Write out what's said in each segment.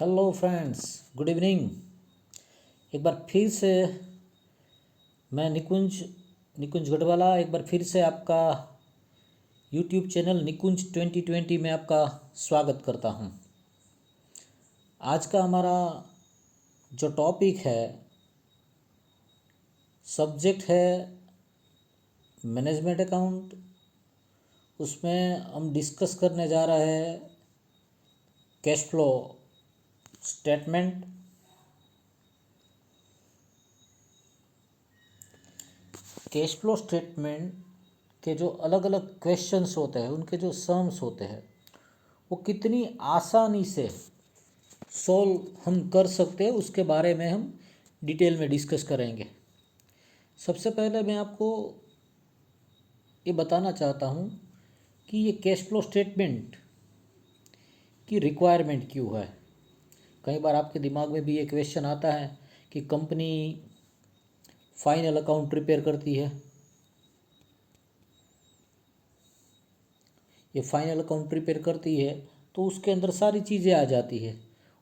Hello friends, good evening. एक बार फिर से मैं निकुंज निकुंज गढ़वाला एक बार फिर से आपका यूट्यूब चैनल निकुंज 2020 में आपका स्वागत करता हूं। आज का हमारा जो टॉपिक है, सब्जेक्ट है मैनेजमेंट अकाउंट। उसमें हम डिस्कस करने जा रहे हैं cash flow statement. Cash flow statement के जो अलग अलग क्वेश्चंस होते हैं, उनके जो सम्स होते हैं, वो कितनी आसानी से सॉल्व हम कर सकते हैं, उसके बारे में हम डिटेल में डिस्कस करेंगे। सबसे पहले मैं आपको ये बताना चाहता हूँ कि ये कैश फ्लो स्टेटमेंट की रिक्वायरमेंट क्यों है। कई बार आपके दिमाग में भी ये क्वेश्चन आता है कि कंपनी फाइनल अकाउंट प्रिपेयर करती है, ये फाइनल अकाउंट प्रिपेयर करती है तो उसके अंदर सारी चीज़ें आ जाती है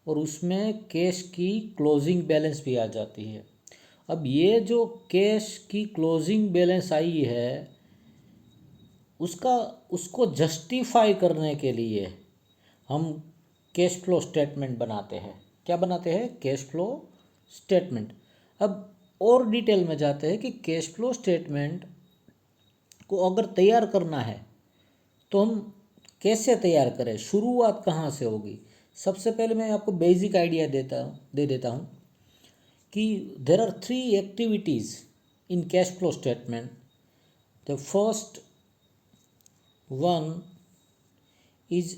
और उसमें कैश की क्लोजिंग बैलेंस भी आ जाती है। अब ये जो कैश की क्लोजिंग बैलेंस आई है, उसको जस्टिफाई करने के लिए हम कैश फ्लो स्टेटमेंट बनाते हैं। क्या बनाते हैं? Cash flow statement. अब और डिटेल में जाते हैं कि कैश फ्लो स्टेटमेंट को अगर तैयार करना है तो हम कैसे तैयार करें, शुरुआत कहाँ से होगी। सबसे पहले मैं आपको बेसिक आइडिया दे देता हूँ कि there are 3 activities in cash flow statement. The first one is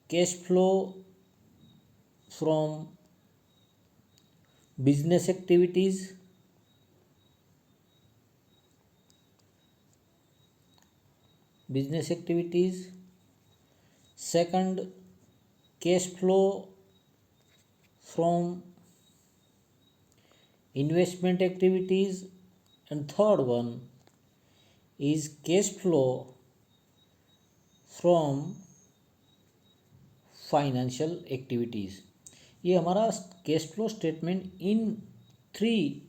cash flow from business activities. Second, cash flow from investment activities. And third one is cash flow from financial activities. ये हमारा cash flow statement in 3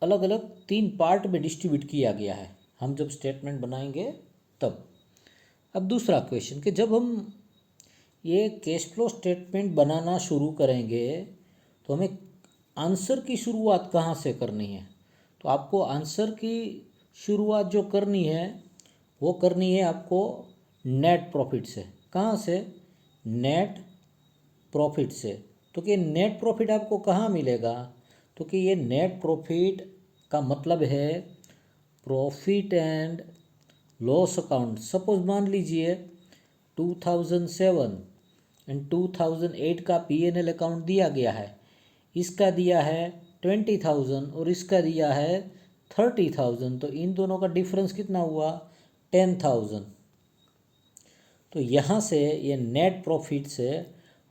अलग अलग 3 part में distribute किया गया है। हम जब स्टेटमेंट बनाएंगे तब। अब दूसरा क्वेश्चन कि जब हम ये कैश फ्लो स्टेटमेंट बनाना शुरू करेंगे तो हमें आंसर की शुरुआत कहाँ से करनी है। तो आपको आंसर की शुरुआत जो करनी है वो करनी है आपको नेट प्रॉफिट से। कहाँ से? नेट प्रॉफिट से। तो कि नेट प्रॉफिट आपको कहाँ मिलेगा? तो कि ये नेट प्रॉफिट का मतलब है profit and loss account. Suppose मान लीजिए 2007 एंड 2008 का P&L अकाउंट दिया गया है। इसका दिया है 20,000 और इसका दिया है 30,000। तो इन दोनों का डिफरेंस कितना हुआ? 10,000। तो यहाँ से ये नेट प्रॉफिट से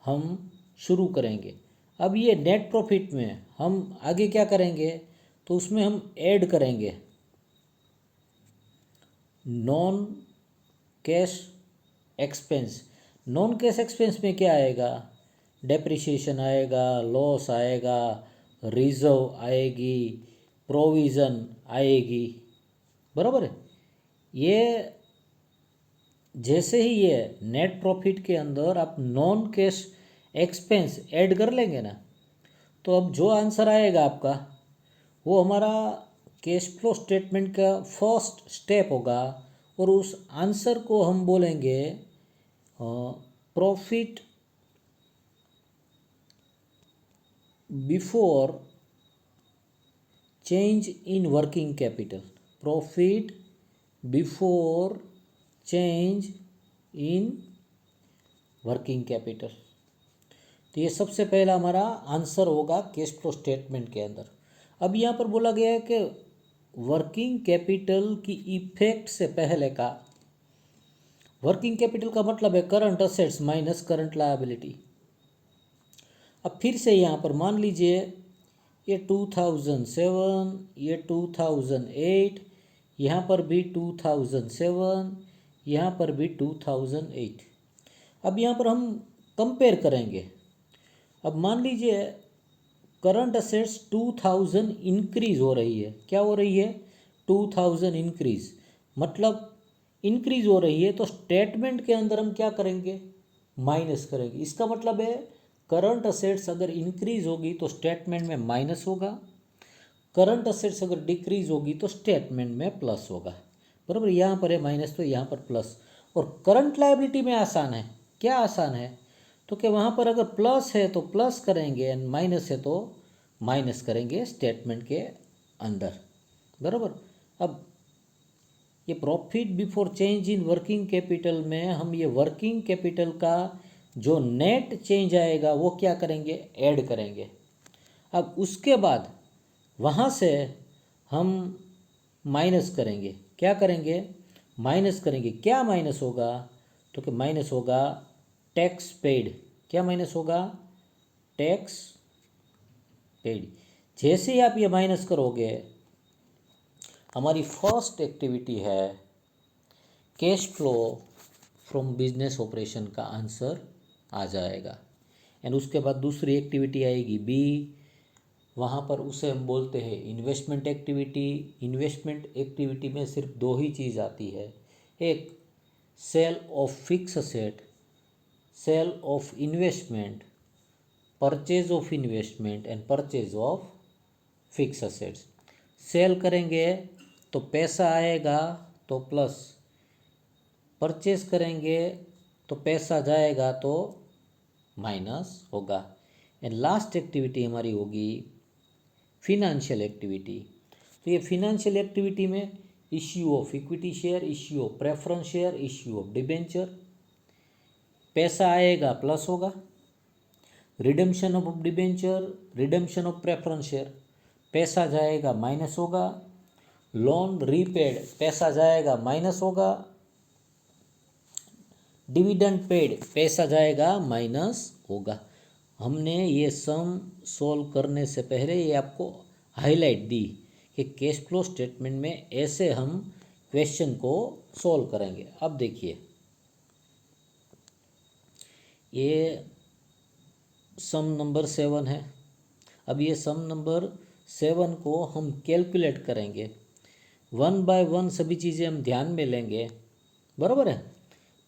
हम शुरू करेंगे। अब ये नेट प्रॉफिट में हम आगे क्या करेंगे? तो उसमें हम ऐड करेंगे non cash expense. Non cash expense में क्या आएगा? डेप्रिसिएशन आएगा, लॉस आएगा, रिजर्व आएगी, प्रोविज़न आएगी। बराबर है। ये जैसे ही ये नेट प्रॉफिट के अंदर आप नॉन कैश एक्सपेंस ऐड कर लेंगे ना, तो अब जो आंसर आएगा आपका वो हमारा कैश फ्लो स्टेटमेंट का फर्स्ट स्टेप होगा और उस आंसर को हम बोलेंगे profit before change in working capital. Profit before change in working capital. तो ये सबसे पहला हमारा आंसर होगा कैश फ्लो स्टेटमेंट के अंदर। अब यहाँ पर बोला गया है कि वर्किंग कैपिटल की इफेक्ट से पहले का, वर्किंग कैपिटल का मतलब है current assets minus current liability. अब फिर से यहाँ पर मान लीजिए ये 2007, ये 2008, यहाँ पर भी 2007, यहाँ पर भी 2008। अब यहाँ पर हम कंपेयर करेंगे। अब मान लीजिए करंट असेट्स 2000 इंक्रीज हो रही है। क्या हो रही है? 2000 इंक्रीज, मतलब इंक्रीज हो रही है, तो स्टेटमेंट के अंदर हम क्या करेंगे? माइनस करेंगे। इसका मतलब है करंट असेट्स अगर इंक्रीज होगी तो स्टेटमेंट में माइनस होगा, करंट असेट्स अगर डिक्रीज होगी तो स्टेटमेंट में प्लस होगा। बराबर, यहाँ पर है माइनस तो यहाँ पर प्लस। और करंट लायबिलिटी में आसान है। क्या आसान है? तो कि वहाँ पर अगर प्लस है तो प्लस करेंगे एंड माइनस है तो माइनस करेंगे स्टेटमेंट के अंदर। बराबर। अब ये profit before change in working capital में हम ये वर्किंग कैपिटल का जो नेट चेंज आएगा वो क्या करेंगे? ऐड करेंगे। अब उसके बाद वहाँ से हम माइनस करेंगे। क्या करेंगे? माइनस करेंगे। क्या माइनस होगा? तो कि माइनस होगा टैक्स पेड। क्या माइनस होगा? Tax paid. जैसे ही आप ये माइनस करोगे, हमारी फर्स्ट एक्टिविटी है cash flow from business operation का आंसर आ जाएगा। एंड उसके बाद दूसरी एक्टिविटी आएगी बी, वहाँ पर उसे हम बोलते हैं इन्वेस्टमेंट एक्टिविटी। इन्वेस्टमेंट एक्टिविटी में सिर्फ दो ही चीज़ आती है, एक sale of fix asset, sale of investment, purchase of investment and purchase of fix assets. Sale करेंगे तो पैसा आएगा तो प्लस, परचेज करेंगे तो पैसा जाएगा तो माइनस होगा। एंड लास्ट एक्टिविटी हमारी होगी फिनेंशियल एक्टिविटी। तो ये फिनेंशियल एक्टिविटी में issue of equity share, issue of preference share, issue of debenture. पैसा आएगा प्लस होगा, redemption of debenture, redemption of preference share, पैसा जाएगा माइनस होगा, लोन रीपेड, पैसा जाएगा माइनस होगा, डिविडेंड पेड, पैसा जाएगा माइनस होगा। हमने ये सम सॉल्व करने से पहले ये आपको हाईलाइट दी कि कैश फ्लो स्टेटमेंट में ऐसे हम क्वेश्चन को सॉल्व करेंगे। अब देखिए, ये सम नंबर 7 है। अब ये सम नंबर 7 को हम कैलकुलेट करेंगे। 1 बाय 1 सभी चीज़ें हम ध्यान में लेंगे। बराबर है।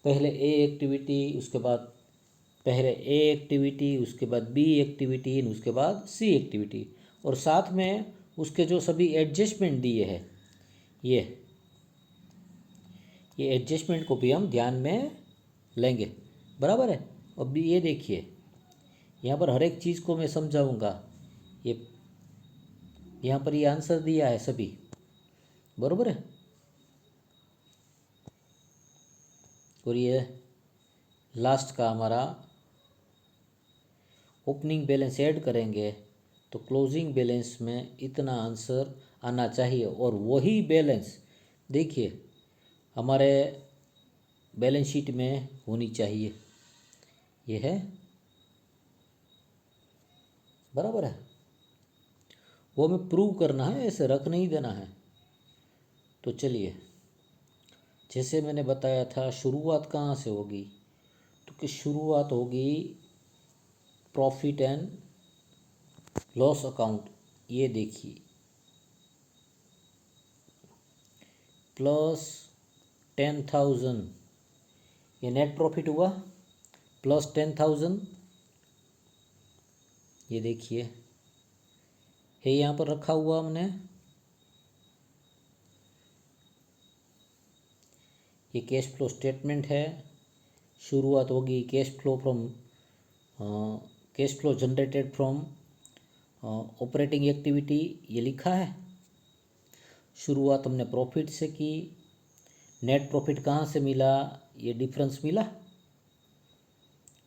पहले ए एक्टिविटी, उसके बाद पहले ए एक्टिविटी, उसके बाद बी एक्टिविटी, उसके बाद सी एक्टिविटी, और साथ में उसके जो सभी एडजस्टमेंट दिए हैं ये एडजस्टमेंट को भी हम ध्यान में लेंगे। बराबर है। अब ये देखिए, यहाँ पर हर एक चीज़ को मैं समझाऊंगा। ये यहाँ पर ये आंसर दिया है सभी। बराबर है। और ये लास्ट का हमारा ओपनिंग बैलेंस ऐड करेंगे तो क्लोजिंग बैलेंस में इतना आंसर आना चाहिए। और वही बैलेंस देखिए हमारे बैलेंस शीट में होनी चाहिए। ये है। बराबर है। वो हमें प्रूव करना है, ऐसे रख नहीं देना है। तो चलिए, जैसे मैंने बताया था, शुरुआत कहाँ से होगी? तो कि शुरुआत होगी प्रॉफिट एंड लॉस अकाउंट। ये देखिए, प्लस 10,000, ये नेट प्रॉफिट हुआ, प्लस 10,000, ये देखिए है यहाँ पर रखा हुआ हमने। ये कैश फ्लो स्टेटमेंट है। शुरुआत होगी cash flow generated from operating activity, ये लिखा है। शुरुआत हमने प्रॉफिट से की, नेट प्रॉफिट कहाँ से मिला? ये डिफरेंस मिला।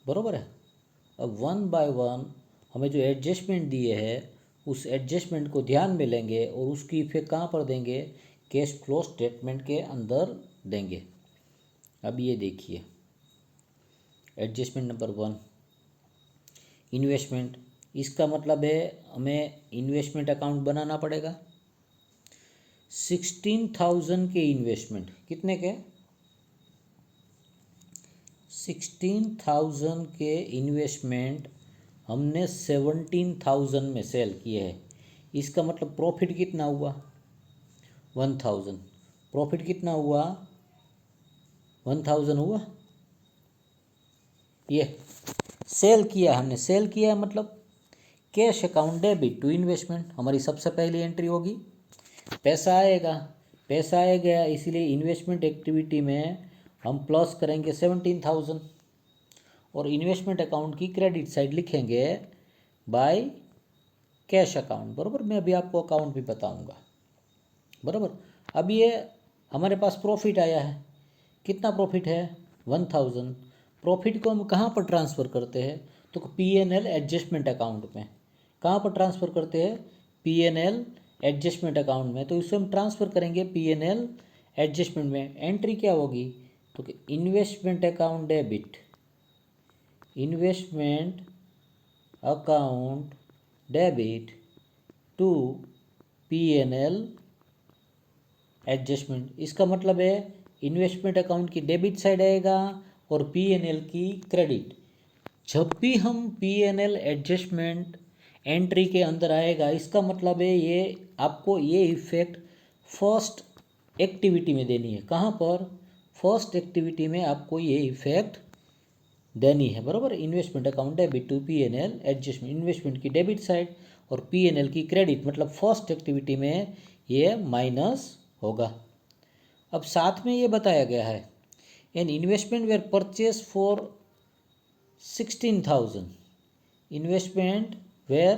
बराबर है। अब 1 बाय 1 हमें जो एडजस्टमेंट दिए हैं उस एडजस्टमेंट को ध्यान में लेंगे और उसकी इफेक्ट कहाँ पर देंगे? कैश फ्लो स्टेटमेंट के अंदर देंगे। अब ये देखिए, एडजस्टमेंट नंबर 1, इन्वेस्टमेंट। इसका मतलब है हमें इन्वेस्टमेंट अकाउंट बनाना पड़ेगा। 16,000 के इन्वेस्टमेंट, कितने के? 16,000 के इन्वेस्टमेंट हमने 17,000 में सेल किए हैं। इसका मतलब प्रॉफिट कितना हुआ? 1,000। प्रॉफिट कितना हुआ? 1,000 हुआ। ये सेल किया हमने, सेल किया मतलब cash account debit to investment, हमारी सबसे पहली एंट्री होगी। पैसा आएगा, पैसा आ गया, इसीलिए इन्वेस्टमेंट एक्टिविटी में हम प्लस करेंगे 17,000 और इन्वेस्टमेंट अकाउंट की क्रेडिट साइड लिखेंगे बाय कैश अकाउंट। बराबर, मैं अभी आपको अकाउंट भी बताऊंगा। बराबर, अब ये हमारे पास प्रॉफिट आया है। कितना प्रॉफिट है? 1,000। प्रॉफिट को हम कहाँ पर ट्रांसफ़र करते हैं? तो P&L एडजस्टमेंट अकाउंट में। कहाँ पर ट्रांसफ़र करते हैं? P&L एडजस्टमेंट अकाउंट में। तो इसको हम ट्रांसफ़र करेंगे P&L एडजस्टमेंट में। एंट्री क्या होगी? तो investment account debit, investment account debit to P&L adjustment. इसका मतलब है इन्वेस्टमेंट अकाउंट की डेबिट साइड आएगा और P&L की क्रेडिट। जब भी हम P&L एडजस्टमेंट एंट्री के अंदर आएगा, इसका मतलब है ये आपको ये इफेक्ट फर्स्ट एक्टिविटी में देनी है। कहाँ पर? फर्स्ट एक्टिविटी में आपको ये इफेक्ट देनी है। बराबर, investment account debit to P&L adjustment, investment की डेबिट साइड और P&L की क्रेडिट, मतलब फर्स्ट एक्टिविटी में ये माइनस होगा। अब साथ में ये बताया गया है an investment were purchase for 16,000, investment were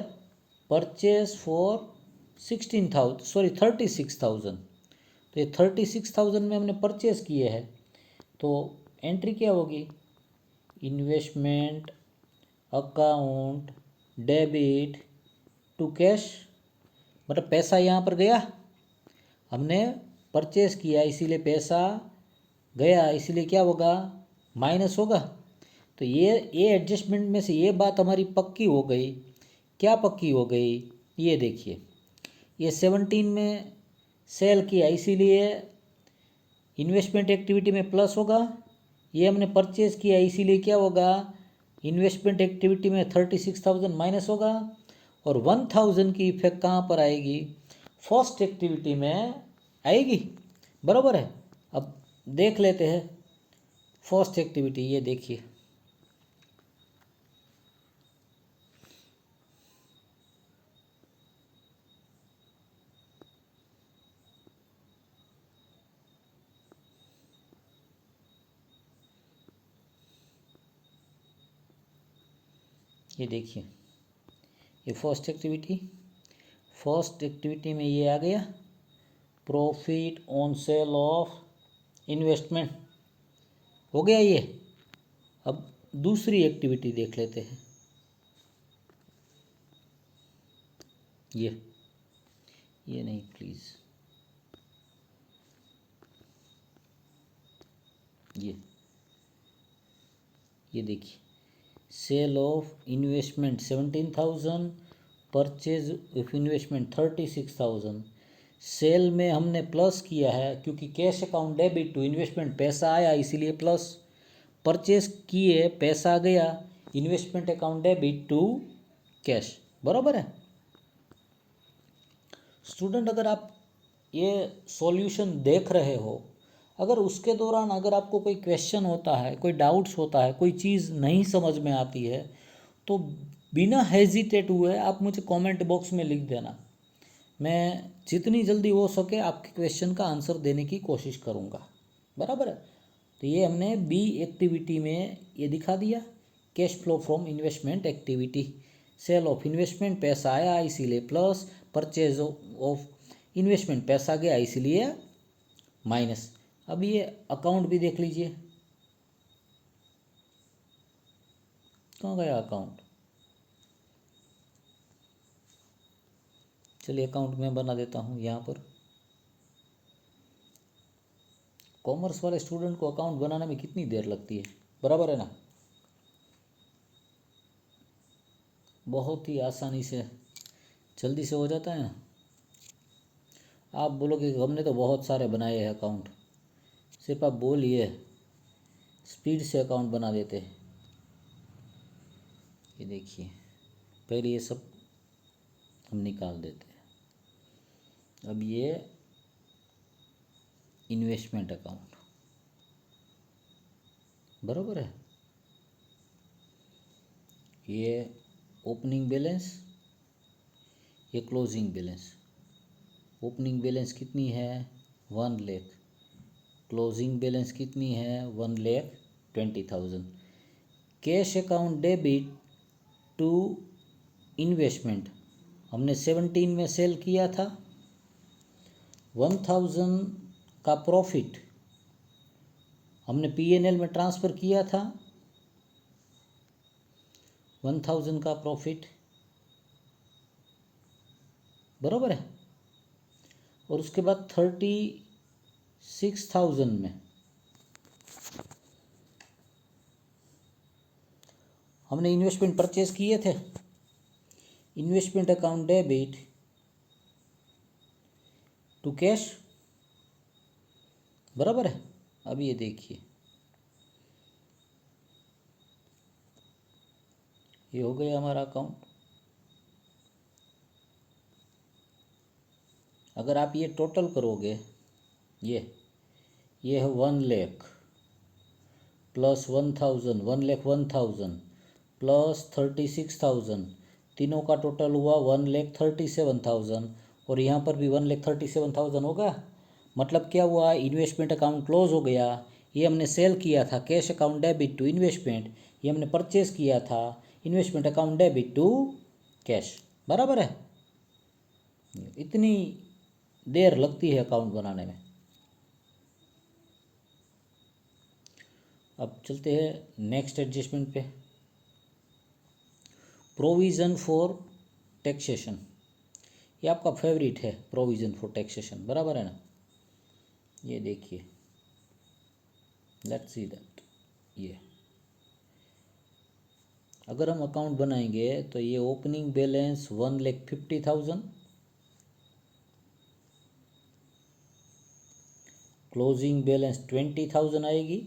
purchase for 36,000। तो ये 36,000 में हमने परचेज किए हैं, तो एंट्री क्या होगी? Investment account debit to cash, मतलब पैसा यहाँ पर गया, हमने परचेज किया इसीलिए पैसा गया, इसीलिए क्या होगा? माइनस होगा। तो ये एडजस्टमेंट में से ये बात हमारी पक्की हो गई। क्या पक्की हो गई? ये देखिए, ये 17 में सेल किया इसीलिए इन्वेस्टमेंट एक्टिविटी में प्लस होगा। ये हमने परचेज किया इसीलिए क्या होगा? इन्वेस्टमेंट एक्टिविटी में 36,000 माइनस होगा। और 1,000 की इफेक्ट कहाँ पर आएगी? फर्स्ट एक्टिविटी में आएगी। बराबर है। अब देख लेते हैं फर्स्ट एक्टिविटी। ये देखिए, ये देखिए, ये फर्स्ट एक्टिविटी में ये आ गया profit on sale of investment, हो गया ये। अब दूसरी एक्टिविटी देख लेते हैं। ये नहीं प्लीज़, ये देखिए, sale of investment 17,000, purchase of investment 36,000। सेल में हमने प्लस किया है क्योंकि cash account debit to investment, पैसा आया इसीलिए प्लस। परचेज किए, पैसा गया, investment account debit to cash. बराबर है स्टूडेंट। अगर आप ये सॉल्यूशन देख रहे हो, अगर उसके दौरान अगर आपको कोई क्वेश्चन होता है, कोई डाउट्स होता है, कोई चीज़ नहीं समझ में आती है, तो बिना हेजिटेट हुए आप मुझे कमेंट बॉक्स में लिख देना। मैं जितनी जल्दी हो सके आपके क्वेश्चन का आंसर देने की कोशिश करूँगा। बराबर है। तो ये हमने बी एक्टिविटी में ये दिखा दिया, cash flow from investment activity, sale of investment, पैसा आया इसीलिए प्लस, परचेज ऑफ इन्वेस्टमेंट, पैसा गया इसीलिए माइनस। अब ये अकाउंट भी देख लीजिए, कहाँ गया अकाउंट? चलिए अकाउंट मैं बना देता हूँ यहाँ पर। कॉमर्स वाले स्टूडेंट को अकाउंट बनाने में कितनी देर लगती है? बराबर है ना? बहुत ही आसानी से, जल्दी से हो जाता है ना। आप बोलोगे कि हमने तो बहुत सारे बनाए हैं अकाउंट, सिर्फ आप बोलिए, स्पीड से अकाउंट बना देते हैं। ये देखिए, पहले ये सब हम निकाल देते हैं। अब ये इन्वेस्टमेंट अकाउंट बराबर है, ये ओपनिंग बैलेंस, ये क्लोजिंग बैलेंस। ओपनिंग बैलेंस कितनी है 1 लाख, क्लोजिंग बैलेंस कितनी है 1,20,000। Cash account debit to investment हमने 17 में सेल किया था। 1,000 का प्रॉफिट हमने P&L में ट्रांसफ़र किया था। 1,000 का प्रॉफिट बराबर है। और उसके बाद 36,000 में हमने इन्वेस्टमेंट परचेज किए थे। Investment account debit to cash बराबर है। अब ये देखिए, ये हो गया हमारा अकाउंट। अगर आप ये टोटल करोगे, ये है 1 लाख प्लस 1,000, 1 लाख 1,000 प्लस 36,000, तीनों का टोटल हुआ 1,37,000। और यहाँ पर भी 1,37,000 होगा। मतलब क्या हुआ, इन्वेस्टमेंट अकाउंट क्लोज हो गया। ये हमने सेल किया था cash account debit to investment, ये हमने परचेज किया था investment account debit to cash बराबर है। इतनी देर लगती है अकाउंट बनाने में। अब चलते हैं नेक्स्ट एडजस्टमेंट पे। प्रोविज़न फॉर टैक्सेशन, ये आपका फेवरेट है, प्रोविज़न फॉर टैक्सेशन बराबर है ना। ये देखिए, लेट्स सी दैट। ये अगर हम अकाउंट बनाएंगे तो ये ओपनिंग बैलेंस 1,50,000, क्लोजिंग बैलेंस 20,000 आएगी।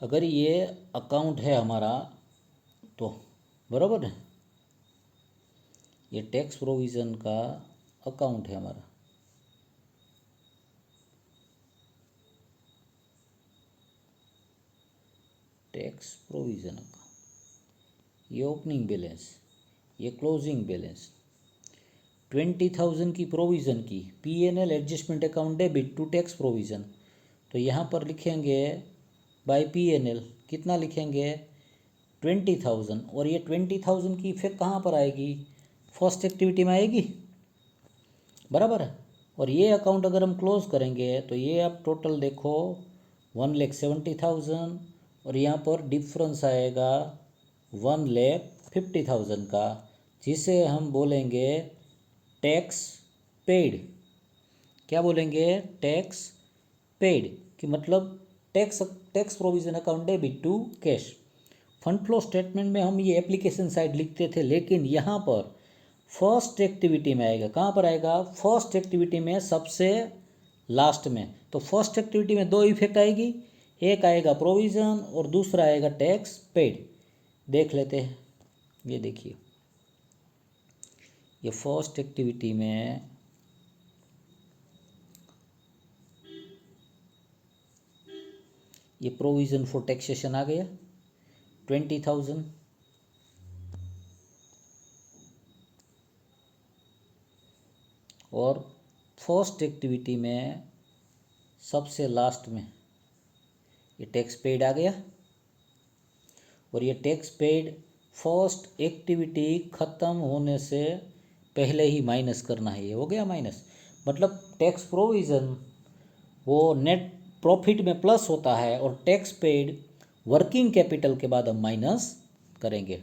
अगर ये अकाउंट है हमारा तो बराबर है, ये टैक्स प्रोविज़न का अकाउंट है हमारा। टैक्स प्रोविज़न अकाउंट, ये ओपनिंग बैलेंस, ये क्लोजिंग बैलेंस। 20,000 की प्रोविज़न की P&L adjustment account debit to tax provision, तो यहाँ पर लिखेंगे बाय P&L कितना लिखेंगे 20,000। और ये 20,000 की इफेक्ट कहाँ पर आएगी, फर्स्ट एक्टिविटी में आएगी बराबर है। और ये अकाउंट अगर हम क्लोज करेंगे तो ये आप टोटल देखो 1,70,000 और यहाँ पर डिफरेंस आएगा 1,50,000 का, जिसे हम बोलेंगे टैक्स पेड। क्या बोलेंगे, टैक्स पेड, कि मतलब tax provision account debit to cash. Fund flow statement में हम ये एप्लीकेशन साइड लिखते थे, लेकिन यहाँ पर फर्स्ट एक्टिविटी में आएगा। कहाँ पर आएगा, फर्स्ट एक्टिविटी में सबसे लास्ट में। तो फर्स्ट एक्टिविटी में दो इफेक्ट आएगी, एक आएगा प्रोविज़न और दूसरा आएगा टैक्स पेड। देख लेते हैं, ये देखिए, ये फर्स्ट एक्टिविटी में ये प्रोविज़न फॉर टैक्सेशन आ गया 20,000। और फर्स्ट एक्टिविटी में सबसे लास्ट में ये टैक्स पेड आ गया। और ये टैक्स पेड फर्स्ट एक्टिविटी ख़त्म होने से पहले ही माइनस करना है। ये हो गया माइनस, मतलब टैक्स प्रोविज़न वो नेट प्रॉफिट में प्लस होता है और टैक्स पेड वर्किंग कैपिटल के बाद हम माइनस करेंगे।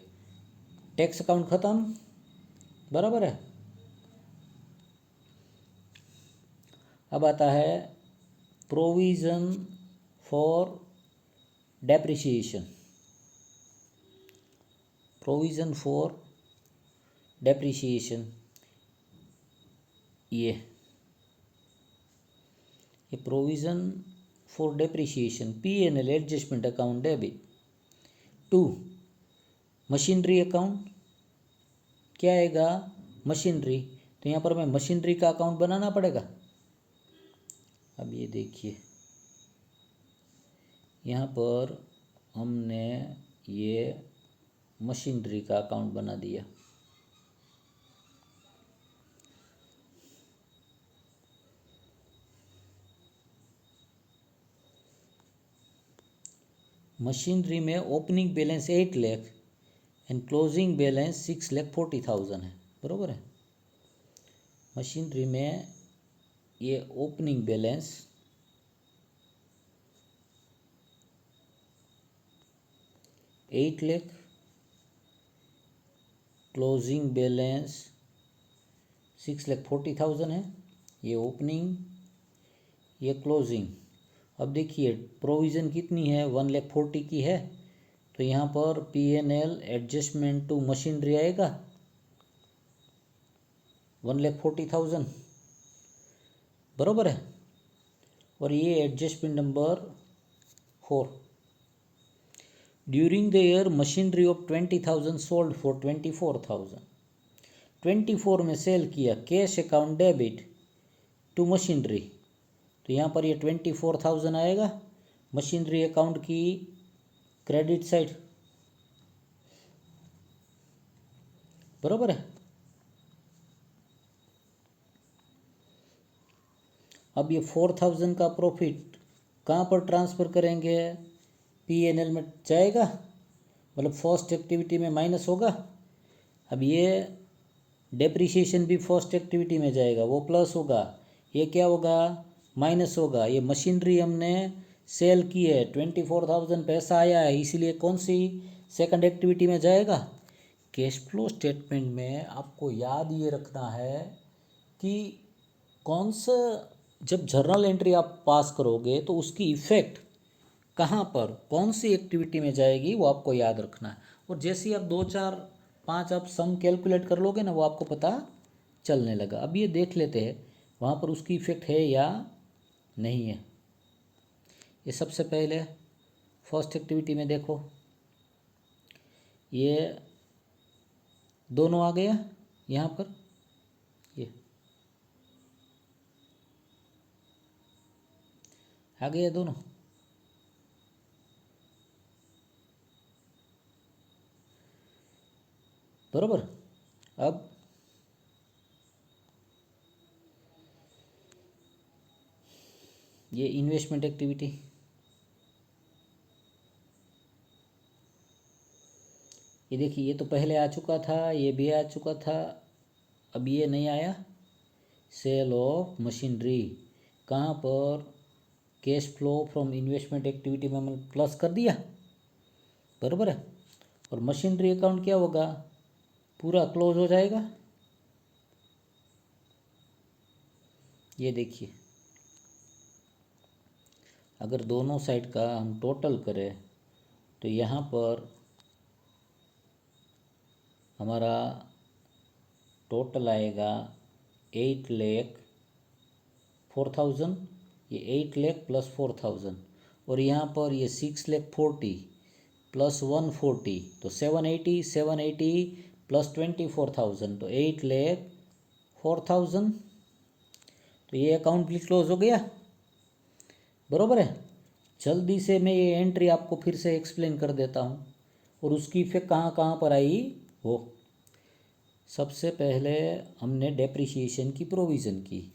टैक्स अकाउंट ख़त्म बराबर है। अब आता है provision for depreciation. Provision for depreciation, ये provision for depreciation, P&L adjustment account debit. 2 machinery account, क्या आएगा, मशीनरी, तो यहाँ पर हमें मशीनरी का अकाउंट बनाना पड़ेगा। अब ये देखिए यहाँ पर हमने ये मशीनरी का अकाउंट बना दिया। मशीनरी में opening balance 8 lakh and closing balance 6,40,000 है, बरोबर है। मशीनरी में ये opening balance 8 lakh, closing balance 6,40,000 है, ये ओपनिंग, ये क्लोजिंग। अब देखिए प्रोविज़न कितनी है, 1,40,000 की है, तो यहाँ पर P&L एडजस्टमेंट टू मशीनरी आएगा 1,40,000, बरोबर है। और ये adjustment number 4, during the year machinery of 20,000 sold for 24,000, 24 में सेल किया, cash account debit to machinery, तो यहाँ पर ये 24,000 आएगा मशीनरी अकाउंट की क्रेडिट साइड, बरोबर है। अब ये 4,000 का प्रॉफिट कहाँ पर ट्रांसफ़र करेंगे, P&L में जाएगा, मतलब फर्स्ट एक्टिविटी में माइनस होगा। अब ये डेप्रिसिएशन भी फर्स्ट एक्टिविटी में जाएगा, वो प्लस होगा, ये क्या होगा, माइनस होगा। ये मशीनरी हमने सेल की है, 24,000 पैसा आया है, इसीलिए कौन सी सेकंड एक्टिविटी में जाएगा। कैश फ्लो स्टेटमेंट में आपको याद ये रखना है कि कौन सा, जब जर्नल एंट्री आप पास करोगे तो उसकी इफ़ेक्ट कहाँ पर कौन सी एक्टिविटी में जाएगी वो आपको याद रखना है। और जैसे ही आप 2 4 5 आप सम कैलकुलेट कर लोगे ना, वो आपको पता चलने लगा। अब ये देख लेते हैं वहाँ पर उसकी इफ़ेक्ट है या नहीं है। ये सबसे पहले फर्स्ट एक्टिविटी में देखो, ये दोनों आ गया, यहाँ पर ये आ गया दोनों, बरोबर। अब ये इन्वेस्टमेंट एक्टिविटी, ये देखिए ये तो पहले आ चुका था, ये भी आ चुका था, अब ये नहीं आया, सेल ऑफ मशीनरी, कहाँ पर, cash flow from investment activity में हमने प्लस कर दिया, बराबर है। और मशीनरी अकाउंट क्या होगा, पूरा क्लोज हो जाएगा। ये देखिए अगर दोनों साइड का हम टोटल करें तो यहाँ पर हमारा टोटल आएगा 8,04,000, ये 8,00,000 प्लस 4,000, और यहाँ पर ये 6,40,000 प्लस 140, तो 780, 780 प्लस 24,000, तो 8,04,000। तो ये अकाउंट भी क्लोज हो गया, बरोबर है। जल्दी से मैं ये एंट्री आपको फिर से एक्सप्लेन कर देता हूँ और उसकी इफेक्ट कहाँ कहाँ पर आई वो। सबसे पहले हमने डेप्रिसिएशन की प्रोविज़न की,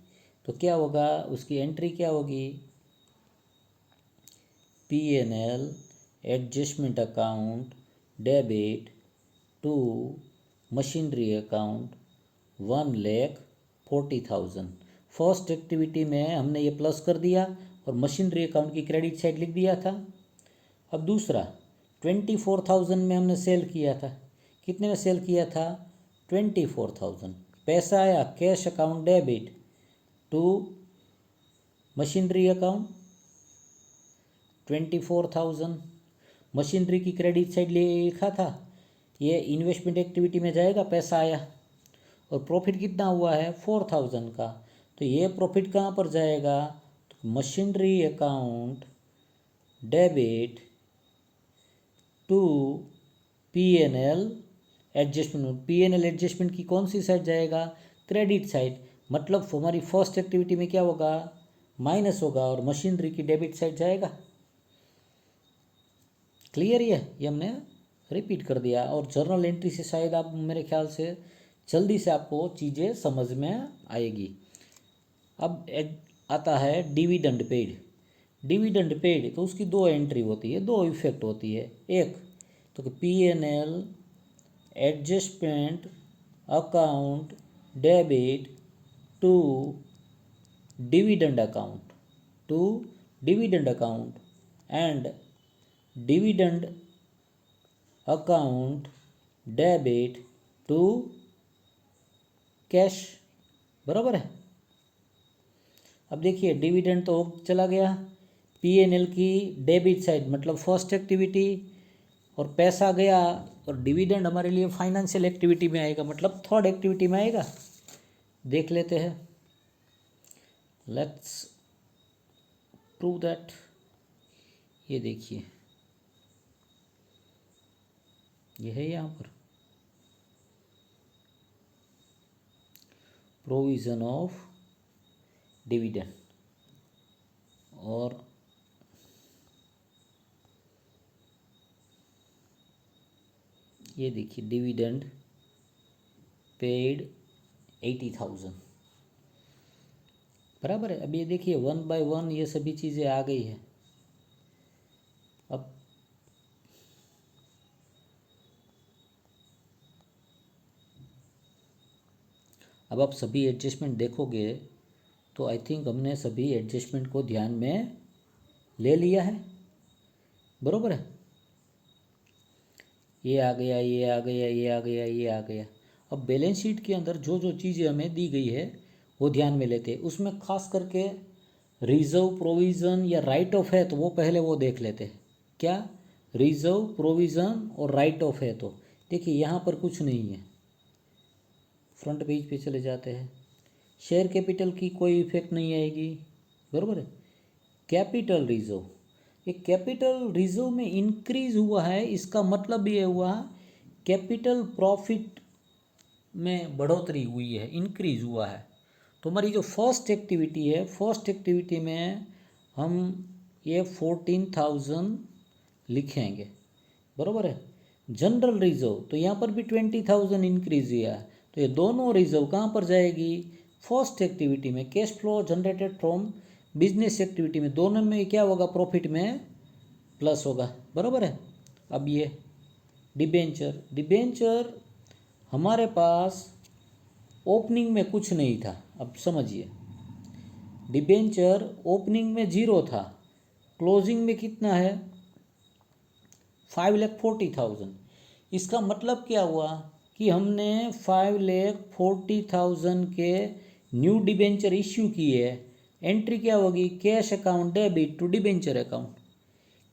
तो क्या होगा, उसकी एंट्री क्या होगी, P&L adjustment account debit to machinery account 1,40,000। First activity में हमने ये प्लस कर दिया और मशीनरी अकाउंट की क्रेडिट साइड लिख दिया था। अब दूसरा 24,000 में हमने सेल किया था, कितने में सेल किया था, 24,000, पैसा आया cash account debit to machinery account 24,000, machinery की क्रेडिट साइड लिखा था, ये इन्वेस्टमेंट एक्टिविटी में जाएगा, पैसा आया। और प्रॉफिट कितना हुआ है 4,000 का, तो ये प्रॉफिट कहाँ पर जाएगा, तो machinery account debit to P N L adjustment. P N L adjustment की कौन सी साइड जाएगा? Credit side. मतलब हमारी फर्स्ट एक्टिविटी में क्या होगा? माइनस होगा और मशीनरी की डेबिट साइड जाएगा। क्लियर? ये हमने रिपीट कर दिया। और जर्नल एंट्री से शायद आप मेरे ख्याल से जल्दी से आपको चीज़ें समझ में आएगी। अब आता है डिविडेंड पेड। डिविडेंड पेड तो उसकी दो एंट्री होती है, दो इफेक्ट होती है। एक तो P N L adjustment account debit to dividend account, to dividend account and dividend account debit to cash. बराबर है। अब देखिए डिविडेंड तो चला गया, पीएनएल की डेबिट साइड मतलब फर्स्ट एक्टिविटी, और पैसा गया, और डिविडेंड हमारे लिए फाइनेंशियल एक्टिविटी में आएगा मतलब थर्ड एक्टिविटी में आएगा। देख लेते हैं, लेट्स प्रूव दैट। ये देखिए ये है यहाँ पर प्रोविज़न ऑफ डिविडेंड, और ये देखिए डिविडेंड पेड 80,000। बराबर है। अब ये देखिए 1 बाय 1 ये सभी चीज़ें आ गई है। अब आप सभी एडजस्टमेंट देखोगे तो आई थिंक हमने सभी एडजस्टमेंट को ध्यान में ले लिया है। बराबर है। ये आ गया, ये आ गया, ये आ गया, ये आ गया। अब बैलेंस शीट के अंदर जो जो चीज़ें हमें दी गई है वो ध्यान में लेते हैं। उसमें खास करके रिजर्व, प्रोविज़न या राइट ऑफ है तो वो पहले वो देख लेते हैं। क्या? रिजर्व, प्रोविज़न और राइट ऑफ है। तो देखिए यहाँ पर कुछ नहीं है। फ्रंट पेज पे चले जाते हैं। शेयर कैपिटल की कोई इफेक्ट नहीं आएगी। बराबर है। कैपिटल रिजर्व, ये कैपिटल रिजर्व में इंक्रीज हुआ है, इसका मतलब ये हुआ कैपिटल प्रॉफिट में बढ़ोतरी हुई है, इंक्रीज हुआ है। तो हमारी जो फर्स्ट एक्टिविटी है, फर्स्ट एक्टिविटी में हम ये 14,000 लिखेंगे। बराबर है। जनरल रिजर्व तो यहाँ पर भी 20,000 इंक्रीज हुआ है। तो ये दोनों रिजर्व कहाँ पर जाएगी? फर्स्ट एक्टिविटी में। Cash flow generated from business activity में, दोनों में क्या होगा? प्रॉफिट में प्लस होगा। बराबर है। अब ये डिबेंचर, डिबेंचर हमारे पास ओपनिंग में कुछ नहीं था। अब समझिए, डिबेंचर ओपनिंग में 0 था, क्लोजिंग में कितना है? 5,40,000। इसका मतलब क्या हुआ कि हमने 5,40,000 के न्यू डिबेंचर इश्यू किए। एंट्री क्या होगी? Cash account debit to debenture account,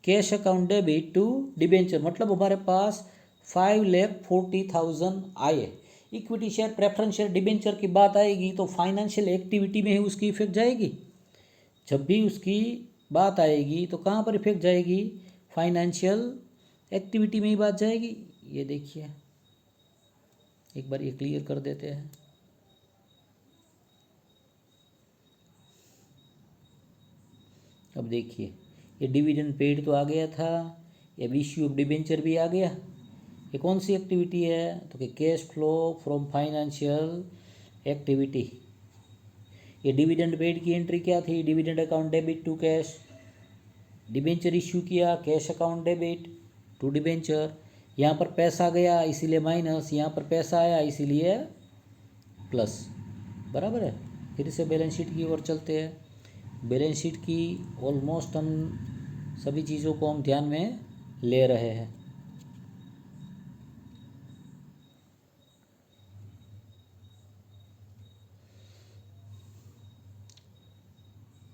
cash account debit to debenture. मतलब हमारे पास 5,40,000 आए। Equity share, preference share, debenture की बात आएगी तो फाइनेंशियल एक्टिविटी में ही उसकी इफेक्ट जाएगी। जब भी उसकी बात आएगी तो कहाँ पर इफेक्ट जाएगी? फाइनेंशियल एक्टिविटी में ही बात जाएगी। ये देखिए एक बार ये क्लियर कर देते हैं। अब देखिए ये डिविडेंड पेड तो आ गया था, ये इश्यू ऑफ डिबेंचर भी आ गया। ये कौन सी एक्टिविटी है? तो कि cash flow from financial activity. ये डिविडेंड पेड की एंट्री क्या थी? Dividend account debit to cash, debenture issue किया, cash account debit to debenture. यहाँ पर पैसा गया इसीलिए माइनस, यहाँ पर पैसा आया इसीलिए प्लस। बराबर है। फिर से बैलेंस शीट की ओर चलते हैं। बैलेंस शीट की ऑलमोस्ट हम सभी चीज़ों को हम ध्यान में ले रहे हैं।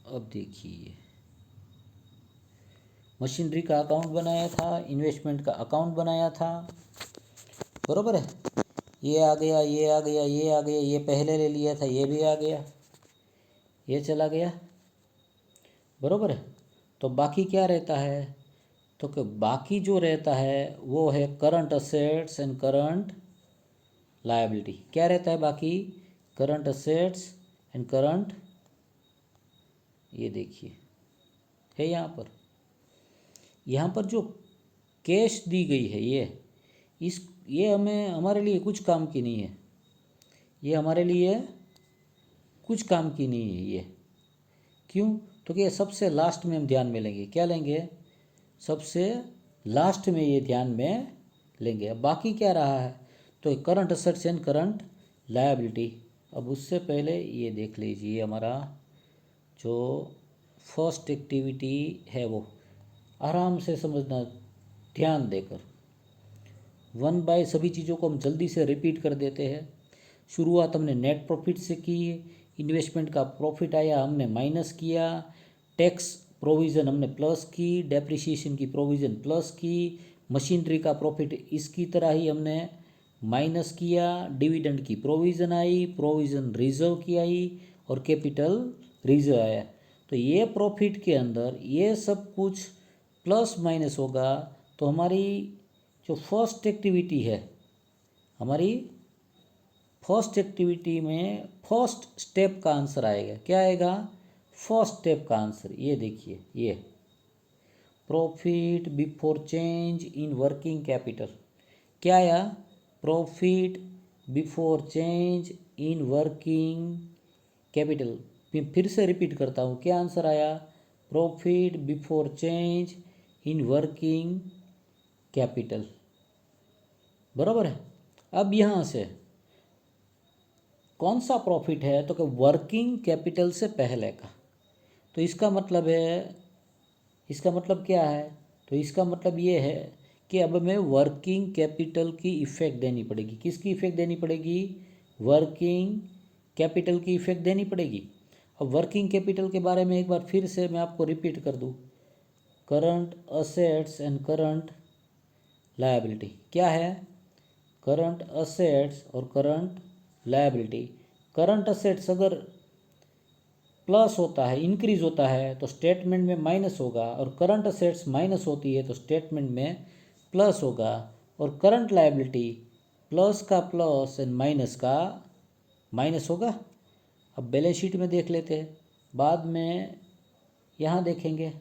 अब देखिए मशीनरी का अकाउंट बनाया था, इन्वेस्टमेंट का अकाउंट बनाया था। बराबर है। ये आ गया, ये आ गया, ये आ गया, ये पहले ले लिया था, ये भी आ गया, ये चला गया। बराबर है। तो बाकी क्या रहता है, तो कि बाकी जो रहता है वो है current assets and current liability. क्या रहता है बाकी, करंट असेट्स एंड करंट, ये देखिए है यहाँ पर जो कैश दी गई है ये हमें हमारे लिए कुछ काम की नहीं है, ये हमारे लिए कुछ काम की नहीं है ये। क्यों, तो कि ये सबसे लास्ट में हम ध्यान में लेंगे, क्या लेंगे, सबसे लास्ट में ये ध्यान में लेंगे। अब बाकी क्या रहा है, तो current assets and current liability. अब उससे पहले ये देख लीजिए हमारा जो फर्स्ट एक्टिविटी है वो आराम से समझना, ध्यान देकर। 1/, सभी चीज़ों को हम जल्दी से रिपीट कर देते हैं। शुरुआत हमने नेट प्रॉफिट से की, इन्वेस्टमेंट का प्रॉफिट आया हमने माइनस किया, टैक्स प्रोविज़न हमने प्लस की, डेप्रिसिएशन की प्रोविज़न प्लस की, मशीनरी का प्रॉफिट इसकी तरह ही हमने माइनस किया, डिविडेंड की प्रोविज़न आई, प्रोविज़न रिजर्व की आई और कैपिटल रिजर्व आया। तो ये प्रॉफिट के अंदर ये सब कुछ प्लस माइनस होगा, तो हमारी जो फर्स्ट एक्टिविटी है, हमारी फर्स्ट एक्टिविटी में फर्स्ट स्टेप का आंसर आएगा। क्या आएगा, फर्स्ट स्टेप का आंसर, ये देखिए, ये profit before change in working capital. क्या आया, profit before change in working capital. मैं फिर से रिपीट करता हूँ, क्या आंसर आया, profit before change in working capital. बराबर है। अब यहाँ से कौन सा प्रॉफिट है, तो कि वर्किंग कैपिटल से पहले का। तो इसका मतलब है, इसका मतलब क्या है, तो इसका मतलब ये है कि अब हमें वर्किंग कैपिटल की इफ़ेक्ट देनी पड़ेगी। किसकी इफ़ेक्ट देनी पड़ेगी, वर्किंग कैपिटल की इफ़ेक्ट देनी पड़ेगी। अब वर्किंग कैपिटल के बारे में एक बार फिर से मैं आपको रिपीट कर दूँ, current assets and current liability. क्या है, करंट असेट्स और करंट लायबिलिटी। करंट असेट्स अगर प्लस होता है, इंक्रीज होता है, तो स्टेटमेंट में माइनस होगा, और करंट असेट्स माइनस होती है तो स्टेटमेंट में प्लस होगा। और करंट लायबिलिटी प्लस का प्लस एंड माइनस का माइनस होगा। अब बैलेंस शीट में देख लेते हैं, बाद में यहाँ देखेंगे।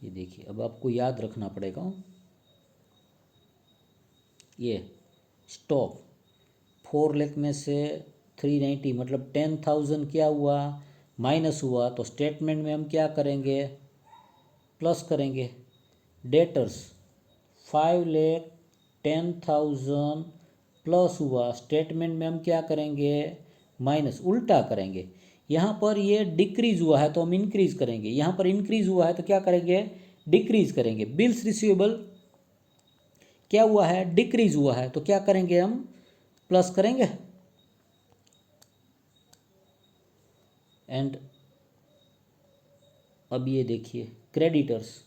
ये देखिए, अब आपको याद रखना पड़ेगा, ये स्टॉक 4 लाख में से 390 मतलब 10,000 क्या हुआ, माइनस हुआ, तो स्टेटमेंट में हम क्या करेंगे, प्लस करेंगे। डेटर्स 5,10,000 प्लस हुआ, स्टेटमेंट में हम क्या करेंगे, माइनस, उल्टा करेंगे। यहाँ पर ये डिक्रीज हुआ है तो हम इंक्रीज करेंगे, यहाँ पर इंक्रीज हुआ है तो क्या करेंगे, डिक्रीज करेंगे। बिल्स रिसीवेबल क्या हुआ है, डिक्रीज हुआ है, तो क्या करेंगे हम, प्लस करेंगे। एंड अब ये देखिए क्रेडिटर्स,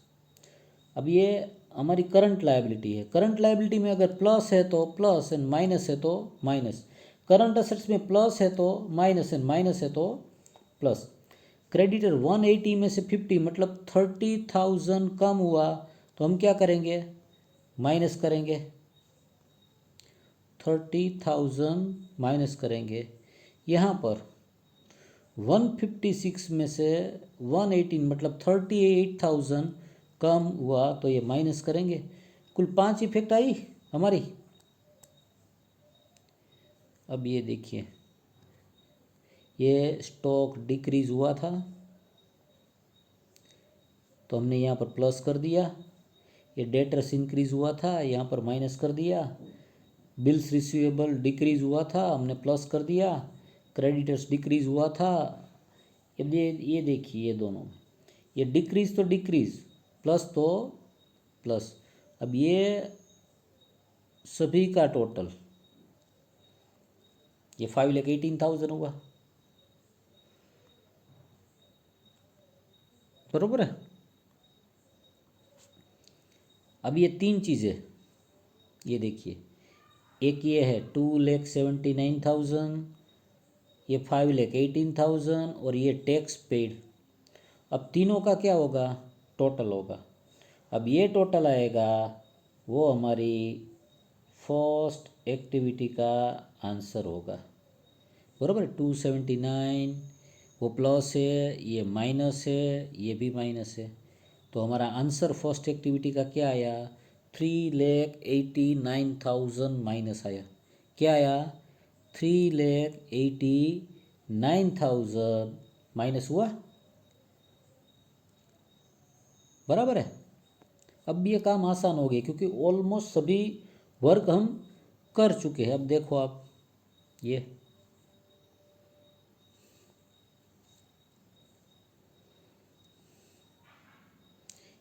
अब ये हमारी करंट लायबिलिटी है। करंट लायबिलिटी में अगर प्लस है तो प्लस एंड माइनस है तो माइनस। करंट असेट्स में प्लस है तो माइनस एंड माइनस है तो प्लस। क्रेडिटर 180 में से 50 मतलब 30,000 कम हुआ, तो हम क्या करेंगे, माइनस करेंगे, 30,000 माइनस करेंगे। यहाँ पर 156 में से 118 मतलब 38,000 कम हुआ, तो ये माइनस करेंगे। कुल 5 इफेक्ट आई हमारी। अब ये देखिए, ये स्टॉक डिक्रीज हुआ था तो हमने यहाँ पर प्लस कर दिया। ये डेटर्स इंक्रीज हुआ था, यहाँ पर माइनस कर दिया। बिल्स रिसीवेबल डिक्रीज हुआ था, हमने प्लस कर दिया। क्रेडिटर्स डिक्रीज हुआ था। ये देखिए, ये दोनों, ये डिक्रीज तो डिक्रीज, प्लस तो प्लस। अब ये सभी का टोटल ये 5,18,000 हुआ। बरोबर है। अब ये तीन चीज़ें, ये देखिए, एक ये है 2,79,000, ये 5,18,000 और ये टैक्स पेड। अब तीनों का क्या होगा, टोटल होगा। अब ये टोटल आएगा, वो हमारी फर्स्ट एक्टिविटी का आंसर होगा, बराबर। 279 वो प्लस है, ये माइनस है, ये भी माइनस है, तो हमारा आंसर फर्स्ट एक्टिविटी का क्या आया, 3,89,000 माइनस आया। क्या आया, 3,89,000 माइनस हुआ, बराबर है। अब ये काम आसान हो गया क्योंकि ऑलमोस्ट सभी वर्क हम कर चुके हैं। अब देखो आप, ये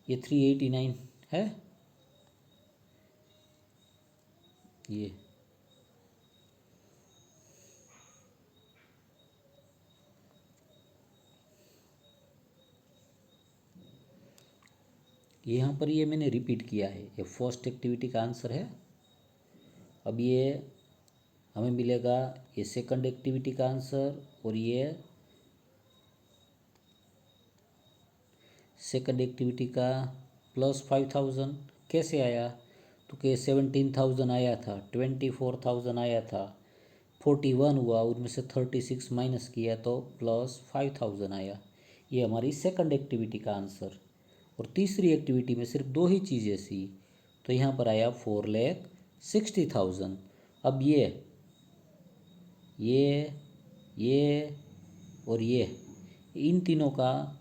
389 है, ये यहाँ पर ये मैंने रिपीट किया है, ये फर्स्ट एक्टिविटी का आंसर है। अब ये हमें मिलेगा ये सेकंड एक्टिविटी का आंसर, और ये सेकंड एक्टिविटी का +5,000 कैसे आया, तो कि 17,000 आया था, 24,000 आया था, 41 हुआ, उनमें से 36 माइनस किया तो +5,000 आया। ये हमारी सेकंड एक्टिविटी का आंसर। और तीसरी एक्टिविटी में सिर्फ दो ही चीज़ें थी, तो यहाँ पर आया 4,60,000। अब ये और ये इन तीनों का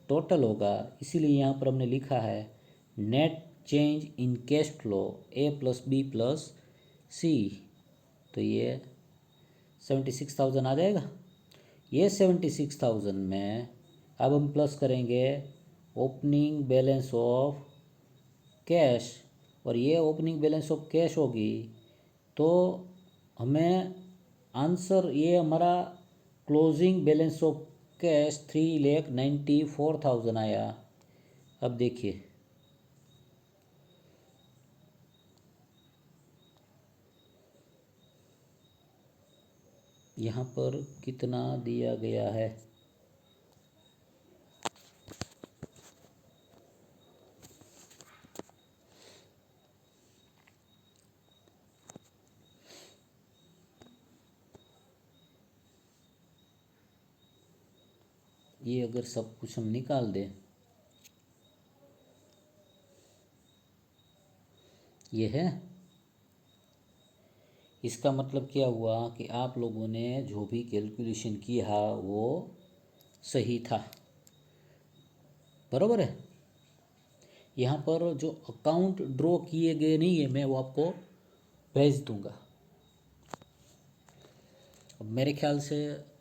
टोटल होगा, इसीलिए यहाँ पर हमने लिखा है net change in cash flow A + B + C, तो ये 76,000 आ जाएगा। ये 76,000 में अब हम प्लस करेंगे ओपनिंग बैलेंस ऑफ कैश, और ये ओपनिंग बैलेंस ऑफ कैश होगी, तो हमें आंसर ये हमारा क्लोजिंग बैलेंस ऑफ कैश 3,94,000 आया। अब देखिए, यहाँ पर कितना दिया गया है, ये अगर सब कुछ हम निकाल दें, ये है, इसका मतलब क्या हुआ कि आप लोगों ने जो भी कैलकुलेशन किया वो सही था, बराबर है। यहाँ पर जो अकाउंट ड्रॉ किए गए नहीं है, मैं वो आपको भेज दूंगा। अब मेरे ख्याल से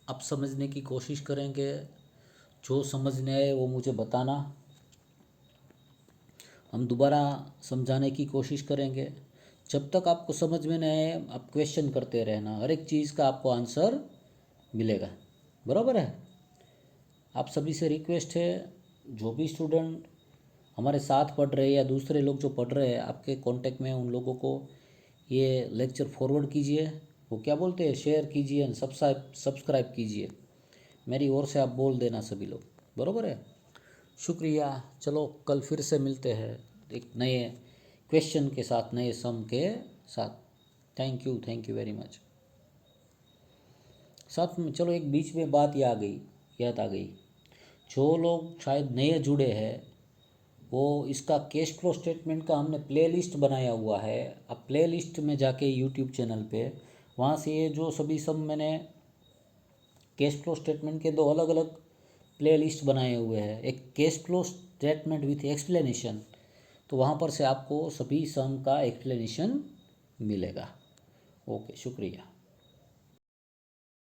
आप समझने की कोशिश करेंगे, जो समझने आए वो मुझे बताना, हम दोबारा समझाने की कोशिश करेंगे। जब तक आपको समझ में नहीं आए आप क्वेश्चन करते रहना, हर एक चीज़ का आपको आंसर मिलेगा, बराबर है। आप सभी से रिक्वेस्ट है, जो भी स्टूडेंट हमारे साथ पढ़ रहे हैं या दूसरे लोग जो पढ़ रहे हैं आपके कांटेक्ट में, उन लोगों को ये लेक्चर फॉरवर्ड कीजिए, वो क्या बोलते हैं, शेयर कीजिए एंड सब्सक्राइब कीजिए। मेरी ओर से आप बोल देना सभी लोग, बराबर है। शुक्रिया, चलो कल फिर से मिलते हैं एक नए क्वेश्चन के साथ, नए सम के साथ। Thank you very much. साथ में चलो एक बीच में बात याद आ गई, जो लोग शायद नए जुड़े हैं वो इसका कैश फ्लो स्टेटमेंट का हमने प्लेलिस्ट बनाया हुआ है। अब प्लेलिस्ट में जाके यूट्यूब चैनल पे, वहाँ से ये जो सभी सब मैंने कैश फ्लो स्टेटमेंट के दो अलग अलग प्लेलिस्ट बनाए हुए हैं, एक cash flow statement with explanation, तो वहाँ पर से आपको सभी सम का एक्सप्लेनेशन मिलेगा। ओके, शुक्रिया।